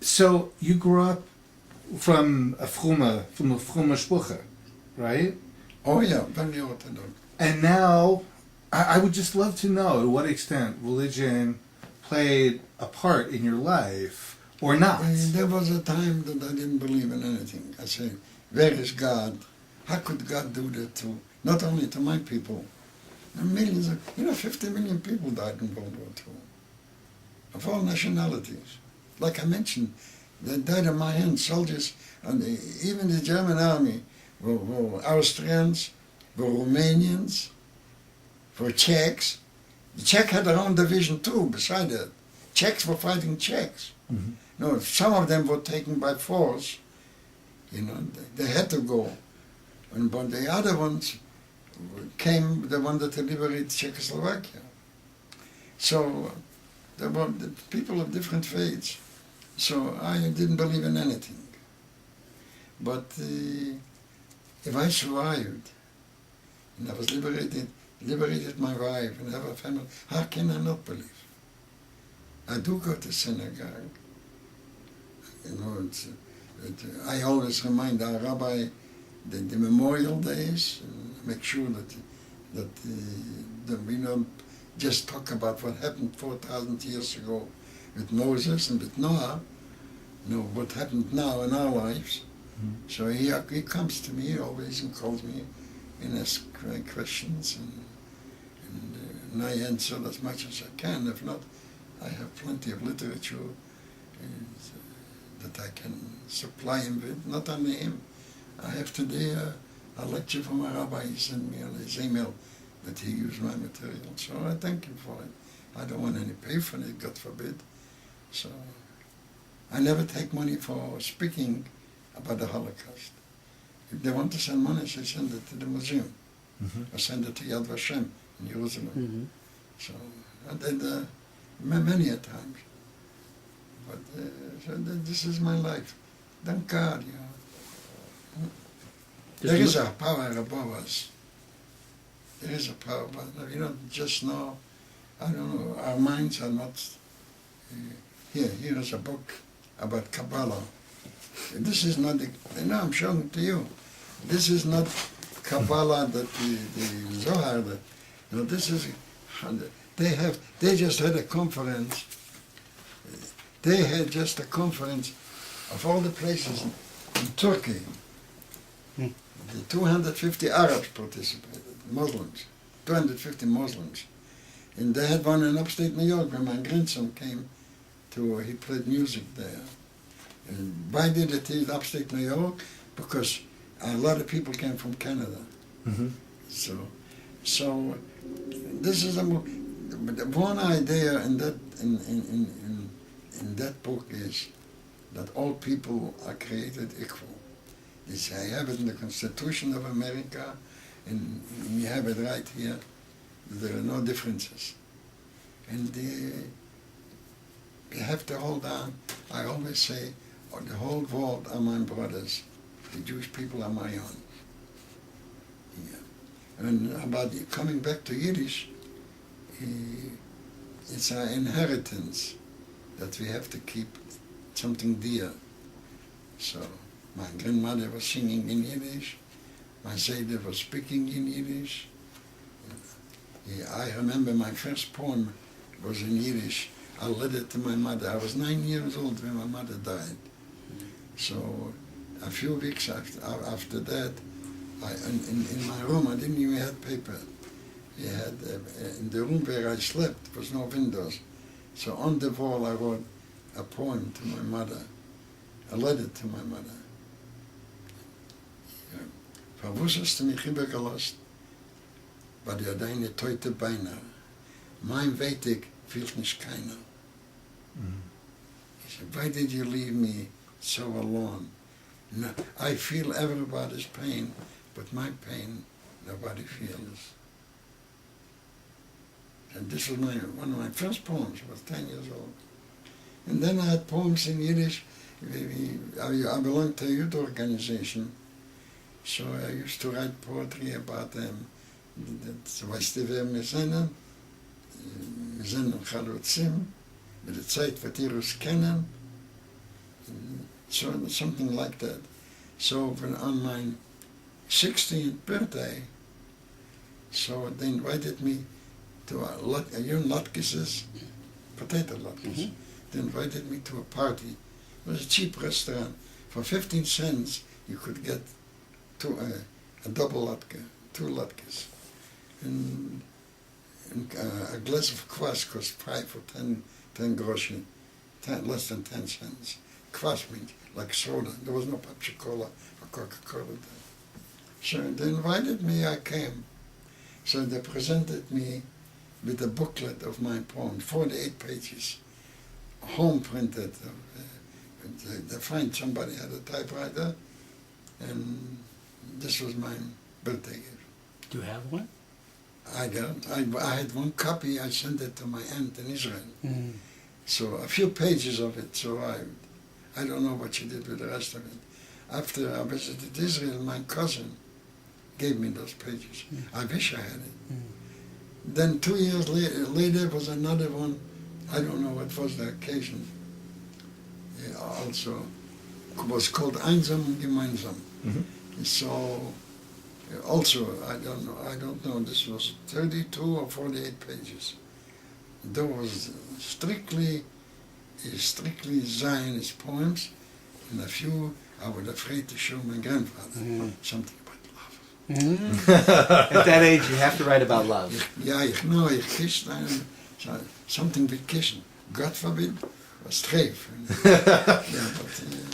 So you grew up from a fruma shpucha, right? Oh yeah, very Orthodox. And now, I would just love to know to what extent religion played a part in your life, or not. There was a time that I didn't believe in anything. I said, where is God? How could God do that to, not only to my people, and millions of, 50 million people died in World War II, of all nationalities. Like I mentioned, they died in my hands, soldiers, and even the German army were Austrians, were Romanians, were Czechs. The Czech had their own division too, beside that. Czechs were fighting Czechs. Mm-hmm. No, some of them were taken by force. They had to go. But the other ones came, they wanted to liberate Czechoslovakia. So there were people of different faiths. So I didn't believe in anything. But if I survived, and I was liberated my wife and have a family, how can I not believe? I do go to synagogue. I always remind our rabbi the memorial days and make sure that we don't just talk about what happened 4,000 years ago with Moses and with Noah, what happened now in our lives. Mm-hmm. So he comes to me always and calls me and asks questions, and I answer as much as I can. If not, I have plenty of literature that I can supply him with, not only him. I have today a lecture from a rabbi. He sent me on his email that he used my material. So I thank him for it. I don't want any pay for it, God forbid. So I never take money for speaking about the Holocaust. If they want to send money, they send it to the museum. Mm-hmm. Or send it to Yad Vashem in Jerusalem. Mm-hmm. So I did many a times. But so this is my life. Thank God, There is a power above us. There is a power, but we don't just know. I don't know. Our minds are not. Here is a book about Kabbalah. This is not I'm showing it to you. This is not Kabbalah that the Zohar. This is. They just had a conference. They had just a conference of all the places in Turkey. The 250 Arabs participated, Muslims, 250 Muslims. And they had one in upstate New York where my grandson came he played music there. And why did it in upstate New York? Because a lot of people came from Canada. Mm-hmm. So this is one idea in that book is that all people are created equal. I have it in the Constitution of America, and we have it right here. There are no differences. And we have to hold on. I always say, the whole world are my brothers. The Jewish people are my own. Yeah. And about coming back to Yiddish, it's our inheritance that we have to keep something dear. So my grandmother was singing in Yiddish. My Zayde was speaking in Yiddish. I remember my first poem was in Yiddish. I read it to my mother. I was 9 years old when my mother died. So a few weeks after that, in my room, I didn't even have paper. We had, in the room where I slept, there was no windows. So on the wall, I wrote a poem to my mother. I read it to my mother. Verwus hast du mich übergelost, bei dir deine teute Beine. Mein Weg fehlt nicht keiner. He said, why did you leave me so alone? No, I feel everybody's pain, but my pain, nobody feels. And this was one of my first poems. I was 10 years old. And then I had poems in Yiddish. I belonged to a youth organization. So I used to write poetry about them. Weißt du, wer wir sind? Wir sind Chalutzim. Mit der Zeit wird ihr uns kennen. So something like that. So when on my 16th birthday, so they invited me to a young latkes, potato latkes. They invited me to a party. It was a cheap restaurant. For 15 cents, you could get a double latke, 2 latkes. And a glass of kvass cost 5 or 10 groschen, less than 10 cents. Kvass means like soda. There was no Pepsi Cola or Coca-Cola then. So they invited me, I came. So they presented me with a booklet of my poem, 48 pages, home printed. They find somebody had a typewriter, and this was my birthday gift. Do you have one? I had one copy. I sent it to my aunt in Israel. So a few pages of it. So I don't know what she did with the rest of it. After I visited Israel, my cousin gave me those pages. I wish I had it. Then 2 years later was another one. I don't know what was the occasion. Also, it was called Einsam und Gemeinsam. So, also, I don't know, this was 32 or 48 pages. There was strictly Zionist poems, and a few I was afraid to show my grandfather. Something about love. At that age, you have to write about love. Yeah, ich kissed einem, something with kissing. God forbid, was streef. Yeah, but